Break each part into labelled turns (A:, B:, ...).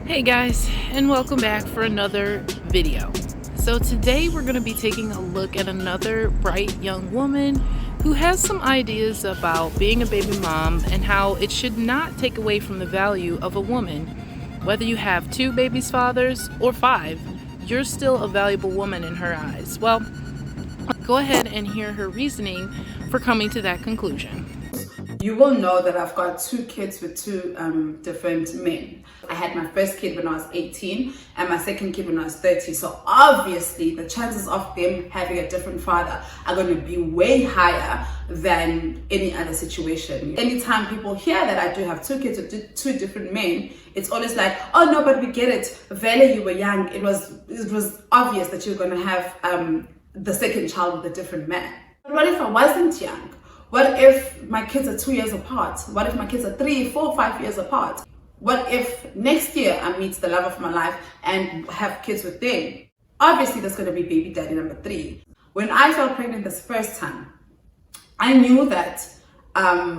A: Hey guys, and welcome back for another video. So today we're going to be taking a look at another bright young woman who has some ideas about being a baby mom and how it should not take away from the value of a woman. Whether you have 2 babies' fathers or 5, you're still a valuable woman in her eyes. Well, go ahead and hear her reasoning for coming to that conclusion.
B: You will know that I've got 2 kids with 2 different men. I had my first kid when I was 18 and my second kid when I was 30. So obviously the chances of them having a different father are going to be way higher than any other situation. Anytime people hear that I do have 2 kids with 2 different men, it's always like, oh no, but we get it. Vele, you were young. It was obvious that you're going to have the second child with a different man. But what if I wasn't young? What if my kids are 2 years apart? What if my kids are 3, 4, 5 years apart? What if next year I meet the love of my life and have kids with them? Obviously, that's going to be baby daddy number 3. When I fell pregnant this first time, I knew that I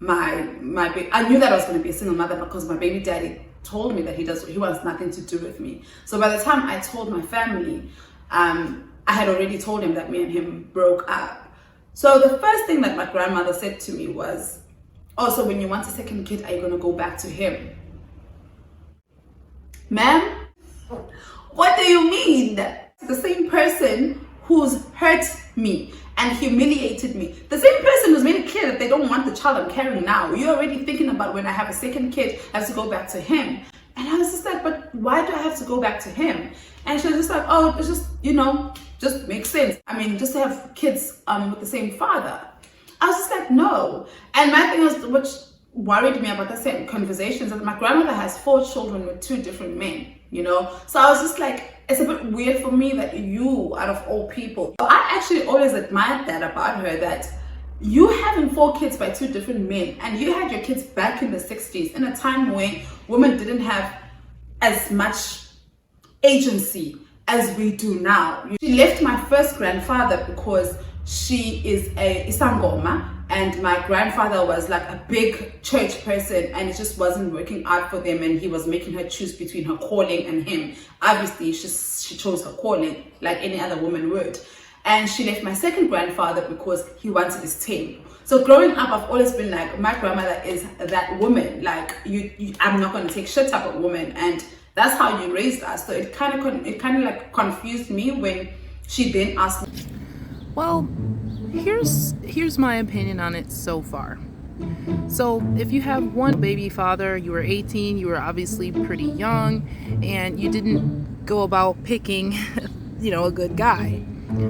B: knew that I was going to be a single mother because my baby daddy told me that he wants nothing to do with me. So by the time I told my family, I had already told him that me and him broke up. So the first thing that my grandmother said to me was, oh, so when you want a second kid, are you going to go back to him? Ma'am, what do you mean? The same person who's hurt me and humiliated me, the same person who's made it clear that they don't want the child I'm carrying now, you're already thinking about when I have a second kid, I have to go back to him. And I was just like, but why do I have to go back to him? And she was just like, oh, it's just, just makes sense. I mean, just to have kids with the same father. I was just like, no. And my thing was, which worried me about the same conversations, that my grandmother has 4 children with 2 different men, So I was just like, it's a bit weird for me that you, out of all people. I actually always admired that about her, that you having 4 kids by 2 different men, and you had your kids back in the 60s, in a time when women didn't have as much agency as we do now. She left my first grandfather because she is a Isangoma, and my grandfather was like a big church person, and it just wasn't working out for them, and he was making her choose between her calling and him. Obviously, she chose her calling like any other woman would. And she left my second grandfather because he wanted his team. So growing up, I've always been like, my grandmother is that woman. Like, I'm not going to take shit type of woman. And that's how you raised us. So it kind of like confused me when she then asked me.
A: Well, here's my opinion on it so far. So if you have one baby father, you were 18, you were obviously pretty young, and you didn't go about picking, a good guy.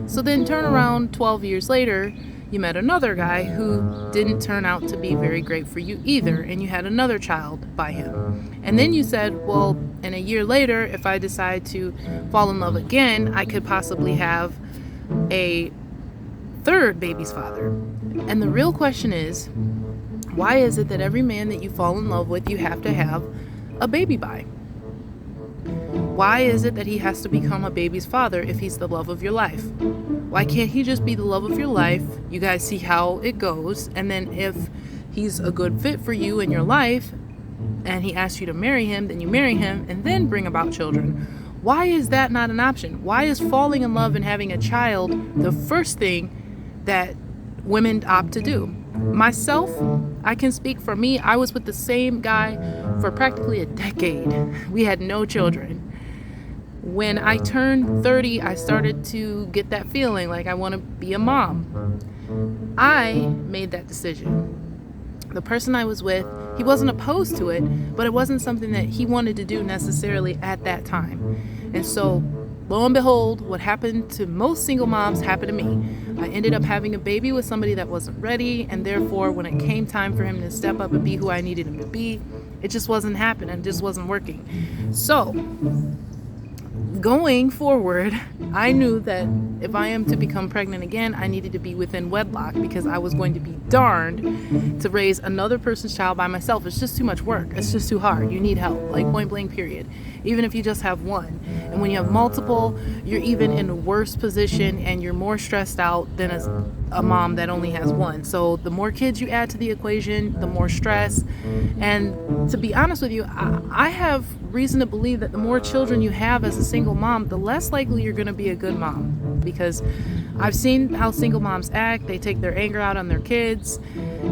A: So then turn around 12 years later, you met another guy who didn't turn out to be very great for you either, and you had another child by him. And then you said, well, and a year later, if I decide to fall in love again, I could possibly have a 3rd baby's father. And the real question is, why is it that every man that you fall in love with, you have to have a baby by? Why is it that he has to become a baby's father if he's the love of your life? Why can't he just be the love of your life? You guys see how it goes. And then if he's a good fit for you in your life and he asks you to marry him, then you marry him and then bring about children. Why is that not an option? Why is falling in love and having a child the first thing that women opt to do? Myself, I can speak for me. I was with the same guy for practically a decade. We had no children. When I turned 30, I started to get that feeling like I want to be a mom. I made that decision. The person I was with, he wasn't opposed to it, but it wasn't something that he wanted to do necessarily at that time. And so, lo and behold, what happened to most single moms happened to me. I ended up having a baby with somebody that wasn't ready, and therefore when it came time for him to step up and be who I needed him to be, it just wasn't happening. It just wasn't working. So, going forward, I knew that if I am to become pregnant again, I needed to be within wedlock, because I was going to be darned to raise another person's child by myself. It's just too much work. It's just too hard. You need help, like point blank period. Even if you just have one. And when you have multiple, you're even in a worse position and you're more stressed out than a mom that only has one. So the more kids you add to the equation, the more stress. And to be honest with you, I have reason to believe that the more children you have as a single mom, the less likely you're going to be a good mom. Because I've seen how single moms act. They take their anger out on their kids,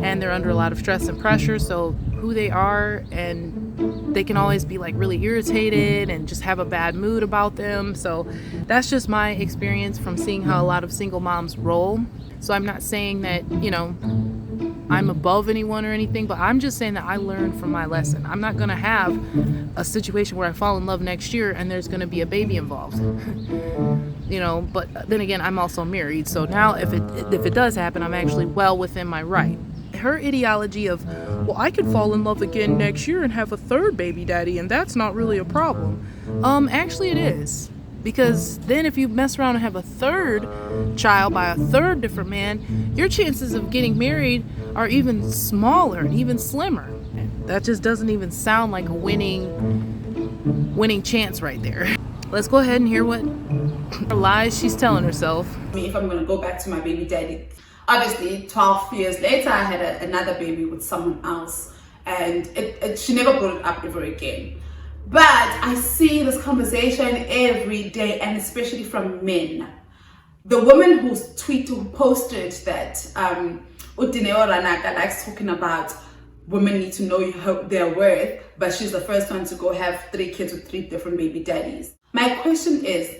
A: and they're under a lot of stress and pressure. So who they are, and they can always be like really irritated and just have a bad mood about them. So that's just my experience from seeing how a lot of single moms roll. So I'm not saying that, I'm above anyone or anything, but I'm just saying that I learned from my lesson. I'm not going to have a situation where I fall in love next year and there's going to be a baby involved. But then again, I'm also married. So now if it does happen, I'm actually well within my right. Her ideology of, well, I could fall in love again next year and have a third baby daddy, and that's not really a problem. Actually it is. Because then if you mess around and have a third child by a third different man, your chances of getting married are even smaller and even slimmer. That just doesn't even sound like a winning chance right there. Let's go ahead and hear what lies she's telling herself.
B: If I'm going to go back to my baby daddy, obviously 12 years later I had another baby with someone else, and she never brought it up ever again. But I see this conversation every day, and especially from men. The woman who posted that Udineo Ranaka likes talking about women need to know their worth, but she's the first one to go have 3 kids with 3 different baby daddies. My question is,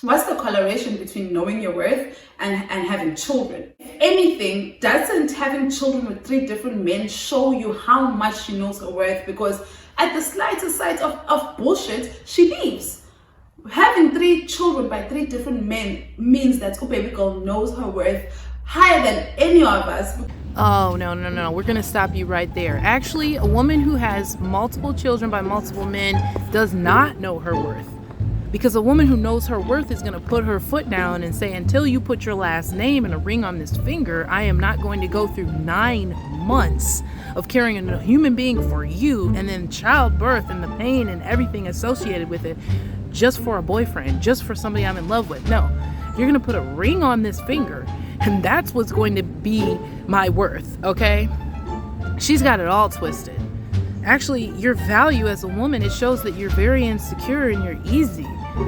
B: what's the correlation between knowing your worth and having children? If anything, doesn't having children with 3 different men show you how much she knows her worth? Because at the slightest sight of bullshit, she leaves. Having 3 children by 3 different men means that baby girl knows her worth higher than any of us.
A: Oh, no. We're going to stop you right there. Actually, a woman who has multiple children by multiple men does not know her worth. Because a woman who knows her worth is going to put her foot down and say, until you put your last name and a ring on this finger, I am not going to go through 9 months of carrying a human being for you, and then childbirth and the pain and everything associated with it, just for a boyfriend, just for somebody I'm in love with. No, you're going to put a ring on this finger, and that's what's going to be my worth, okay? She's got it all twisted. Actually, your value as a woman, it shows that you're very insecure and you're easy.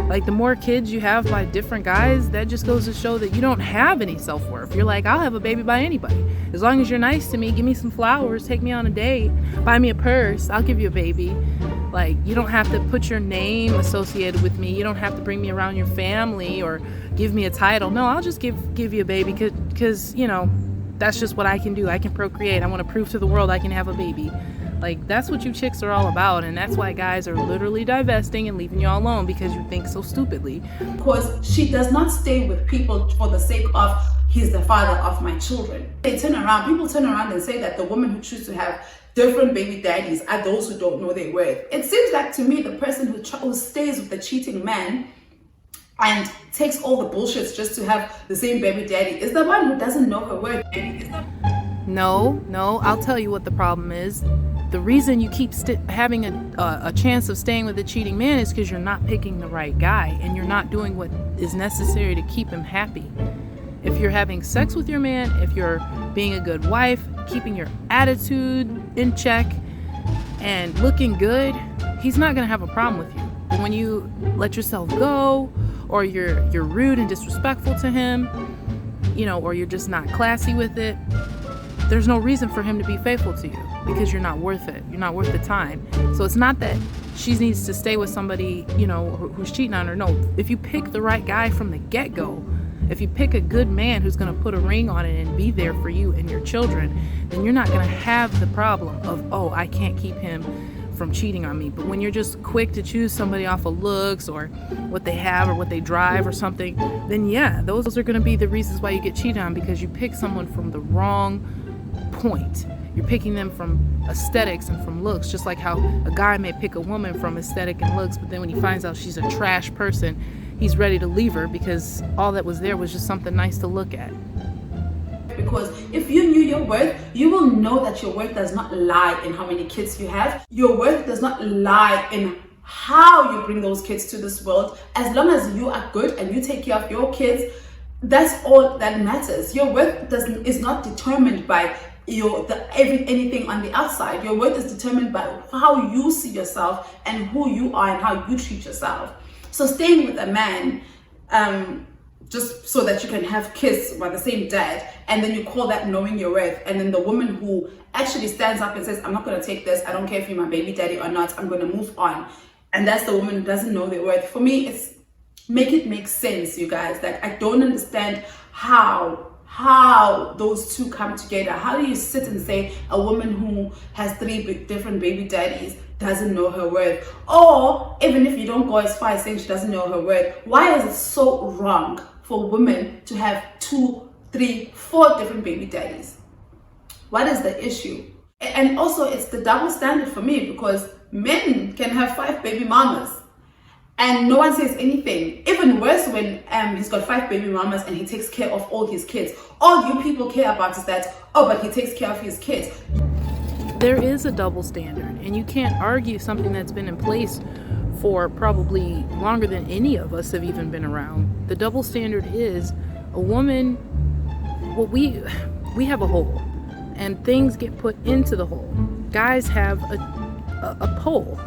A: Like, the more kids you have by different guys, that just goes to show that you don't have any self-worth. You're like, I'll have a baby by anybody. As long as you're nice to me, give me some flowers, take me on a date, buy me a purse, I'll give you a baby. Like, you don't have to put your name associated with me. You don't have to bring me around your family or give me a title. No, I'll just give you a baby because, that's just what I can do. I can procreate. I want to prove to the world I can have a baby. Like, that's what you chicks are all about, and that's why guys are literally divesting and leaving y'all alone, because you think so stupidly.
B: Because she does not stay with people for the sake of, he's the father of my children. People turn around and say that the women who choose to have different baby daddies are those who don't know their worth. It seems like to me the person who stays with the cheating man and takes all the bullshits just to have the same baby daddy is the one who doesn't know her worth.
A: No, I'll tell you what the problem is. The reason you keep having a chance of staying with a cheating man is because you're not picking the right guy, and you're not doing what is necessary to keep him happy. If you're having sex with your man, if you're being a good wife, keeping your attitude in check, and looking good, he's not going to have a problem with you. But when you let yourself go, or you're rude and disrespectful to him, or you're just not classy with it, there's no reason for him to be faithful to you, because you're not worth it. You're not worth the time. So it's not that she needs to stay with somebody, who's cheating on her. No, if you pick the right guy from the get-go, if you pick a good man who's going to put a ring on it and be there for you and your children, then you're not going to have the problem of, I can't keep him from cheating on me. But when you're just quick to choose somebody off of looks or what they have or what they drive or something, then yeah, those are going to be the reasons why you get cheated on, because you pick someone from the wrong point. You're picking them from aesthetics and from looks, just like how a guy may pick a woman from aesthetic and looks, but then when he finds out she's a trash person, he's ready to leave her because all that was there was just something nice to look at.
B: Because if you knew your worth, you will know that your worth does not lie in how many kids you have. Your worth does not lie in how you bring those kids to this world. As long as you are good and you take care of your kids, That's all that matters. Your worth is not determined by anything on the outside. Your worth is determined by how you see yourself and who you are and how you treat yourself. So staying with a man just so that you can have kids by the same dad, and then you call that knowing your worth, and then the woman who actually stands up and says, I'm not going to take this, I don't care if you're my baby daddy or not, I'm going to move on, and that's the woman who doesn't know their worth. For me, it's make it make sense, you guys. Like, I don't understand how those two come together. How do you sit and say a woman who has 3 different baby daddies doesn't know her worth? Or even if you don't go as far as saying she doesn't know her worth, why is it so wrong for women to have 2, 3, 4 different baby daddies? What is the issue? And also, it's the double standard for me, because men can have 5 baby mamas and no one says anything. Even worse when he's got 5 baby mamas and he takes care of all his kids. All you people care about is that, oh, but he takes care of his kids.
A: There is a double standard, and you can't argue something that's been in place for probably longer than any of us have even been around. The double standard is a woman, well, we have a hole, and things get put into the hole. Guys have a pole.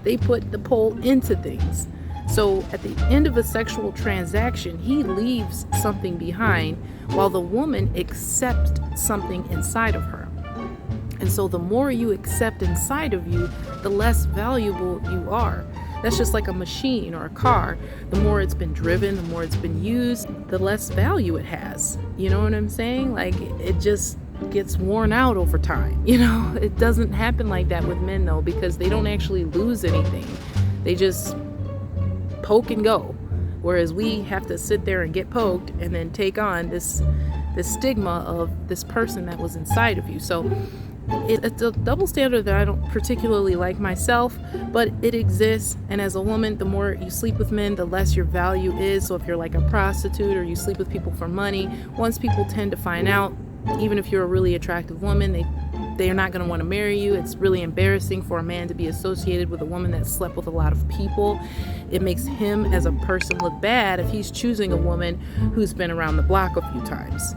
A: They put the pole into things. So at the end of a sexual transaction, he leaves something behind while the woman accepts something inside of her. And so the more you accept inside of you, the less valuable you are. That's just like a machine or a car. The more it's been driven, the more it's been used, the less value it has. You know what I'm saying? Like, it just gets worn out over time. You know, it doesn't happen like that with men, though, because they don't actually lose anything. They just poke and go. Whereas we have to sit there and get poked and then take on this stigma of this person that was inside of you. So it's a double standard that I don't particularly like myself, but it exists. And as a woman, the more you sleep with men, the less your value is. So if you're like a prostitute or you sleep with people for money, once people tend to find out, even if you're a really attractive woman, they are not going to want to marry you. It's really embarrassing for a man to be associated with a woman that slept with a lot of people. It makes him as a person look bad if he's choosing a woman who's been around the block a few times.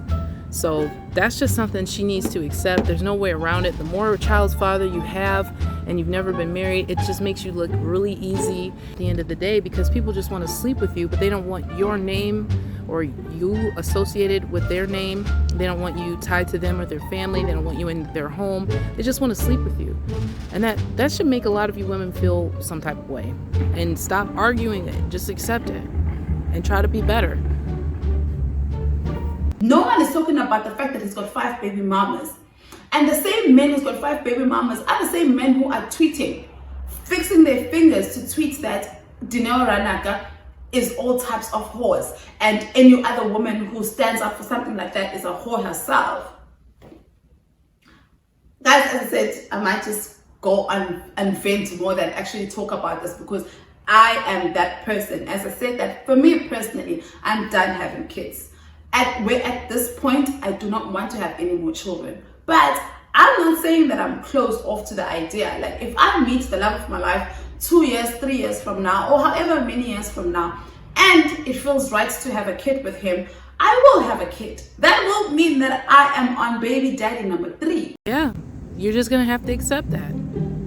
A: So that's just something she needs to accept. There's no way around it. The more a child's father you have and you've never been married, it just makes you look really easy at the end of the day, because people just want to sleep with you, but they don't want your name or you associated with their name. They don't want you tied to them or their family. They don't want you in their home. They just want to sleep with you. And that should make a lot of you women feel some type of way. And stop arguing it. Just accept it and try to be better.
B: No one is talking about the fact that he's got 5 baby mamas. And the same men who's got 5 baby mamas are the same men who are tweeting, fixing their fingers to tweet that Dineo Ranaka is all types of whores, and any other woman who stands up for something like that is a whore herself. Guys, as I said, I might just go on and vent more than actually talk about this, because I am that person. As I said, that for me personally, I'm done having kids. At this point, I do not want to have any more children. But I'm not saying that I'm closed off to the idea. Like, if I meet the love of my life 2 years, 3 years from now, or however many years from now, and it feels right to have a kid with him, I will have a kid. That will mean that I am on baby daddy number 3.
A: Yeah, you're just going to have to accept that.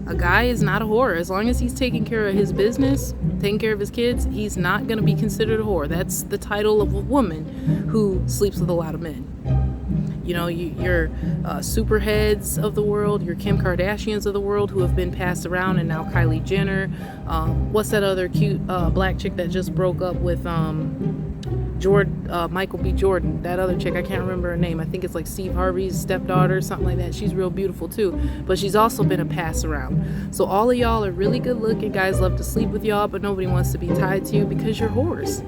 A: A guy is not a whore. As long as he's taking care of his business, taking care of his kids, he's not going to be considered a whore. That's the title of a woman who sleeps with a lot of men. You know, your superheads of the world, your Kim Kardashians of the world who have been passed around, and now Kylie Jenner. What's that other cute black chick that just broke up with Michael B. Jordan? That other chick, I can't remember her name. I think it's like Steve Harvey's stepdaughter, something like that. She's real beautiful too, but she's also been a pass around. So all of y'all are really good looking. Guys love to sleep with y'all, but nobody wants to be tied to you because you're whores.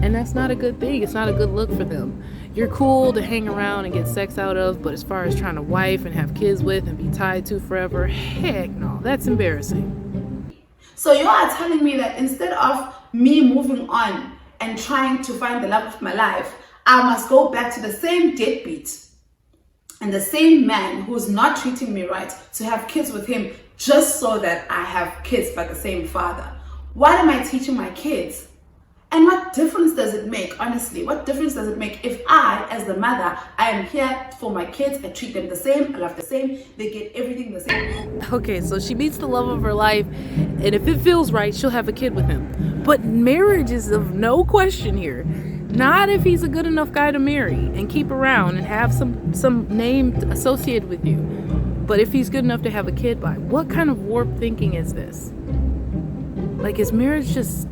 A: And that's not a good thing. It's not a good look for them. You're cool to hang around and get sex out of, but as far as trying to wife and have kids with and be tied to forever, heck no, that's embarrassing.
B: So you are telling me that instead of me moving on and trying to find the love of my life, I must go back to the same deadbeat and the same man who's not treating me right to have kids with him just so that I have kids by the same father? What am I teaching my kids? And what difference does it make, honestly? What difference does it make if I, as the mother, I am here for my kids, I treat them the same, I love the same, they get everything the same?
A: Okay, so she meets the love of her life, and if it feels right, she'll have a kid with him. But marriage is of no question here. Not if he's a good enough guy to marry and keep around and have some name associated with you. But if he's good enough to have a kid by, what kind of warped thinking is this? Like, is marriage just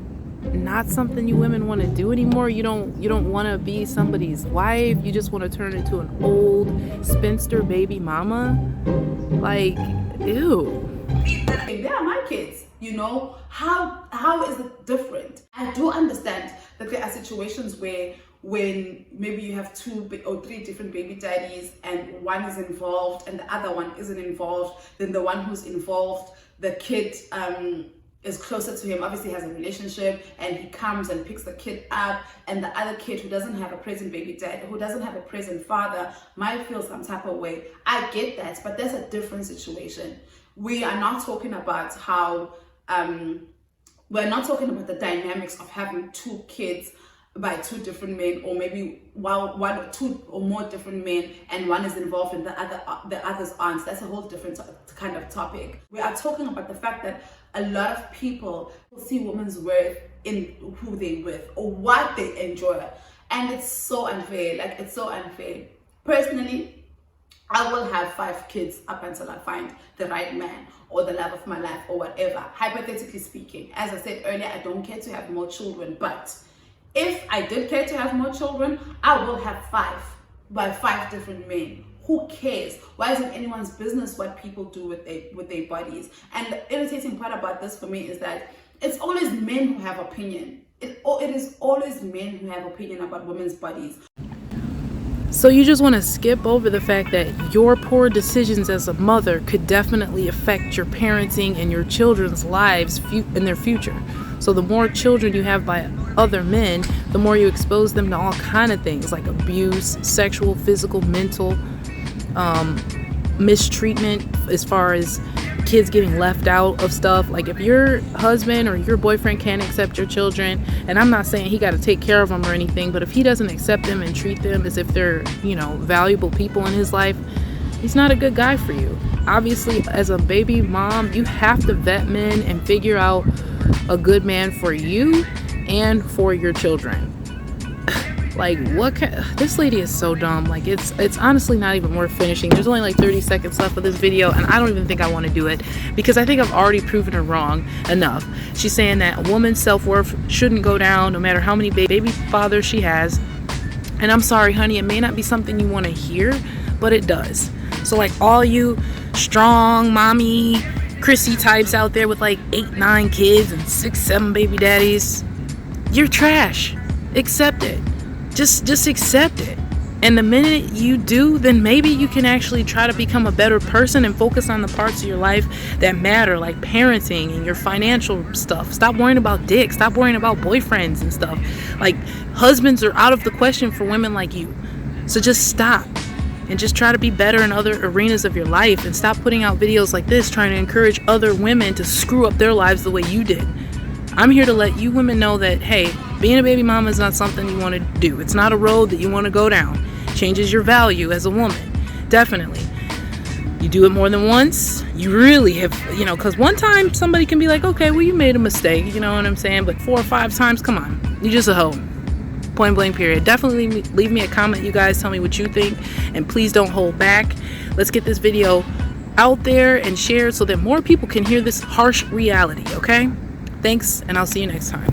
A: not something you women want to do anymore? You don't want to be somebody's wife. You just want to turn into an old spinster baby mama. Like, ew.
B: They are my kids, you know. How is it different? I do understand that there are situations where when maybe you have 2 or 3 different baby daddies and one is involved and the other one isn't involved, then the one who's involved, the kid is closer to him, obviously has a relationship, and he comes and picks the kid up, and the other kid who doesn't have a present baby dad, who doesn't have a present father, might feel some type of way. I get that, but that's a different situation. We are not talking about how we're not talking about the dynamics of having 2 kids by 2 different men, or maybe 2 or more different men, and one is involved and the others aren't. That's a whole different kind of topic. We are talking about the fact that a lot of people see women's worth in who they with or what they enjoy, and it's so unfair. Like, it's so unfair. Personally, I will have 5 kids up until I find the right man or the love of my life or whatever. Hypothetically speaking, as I said earlier, I don't care to have more children, but if I did care to have more children, I will have 5 by 5 different men. Who cares? Why is it anyone's business what people do with their bodies? And the irritating part about this for me is that it's always men who have opinion. It is always men who have opinion about women's bodies.
A: So you just want to skip over the fact that your poor decisions as a mother could definitely affect your parenting and your children's lives in their future. So the more children you have by other men, the more you expose them to all kind of things like abuse, sexual, physical, mental, mistreatment, as far as kids getting left out of stuff. Like, if your husband or your boyfriend can't accept your children, and I'm not saying he got to take care of them or anything, but if he doesn't accept them and treat them as if they're, valuable people in his life, he's not a good guy for you. Obviously, as a baby mom, you have to vet men and figure out a good man for you and for your children. Like, this lady is so dumb. Like, it's honestly not even worth finishing. There's only like 30 seconds left of this video, and I don't even think I want to do it because I think I've already proven her wrong enough. She's saying that a woman's self-worth shouldn't go down no matter how many baby fathers she has. And I'm sorry, honey, it may not be something you want to hear, but it does. So, like, all you strong mommy Chrissy types out there with like 8, 9 kids and 6, 7 baby daddies, you're trash. Accept it. Just accept it. And the minute you do, then maybe you can actually try to become a better person and focus on the parts of your life that matter, like parenting and your financial stuff. Stop worrying about dick. Stop worrying about boyfriends and stuff. Like, husbands are out of the question for women like you. So just stop and just try to be better in other arenas of your life, and stop putting out videos like this trying to encourage other women to screw up their lives the way you did. I'm here to let you women know that, hey, being a baby mama is not something you want to do. It's not a road that you want to go down. Changes your value as a woman. Definitely. You do it more than once, you really have, because one time somebody can be like, okay, well, you made a mistake, you know what I'm saying? But 4 or 5 times, come on. You're just a hoe. Point blank period. Definitely leave me a comment, you guys. Tell me what you think. And please don't hold back. Let's get this video out there and shared so that more people can hear this harsh reality, okay? Thanks, and I'll see you next time.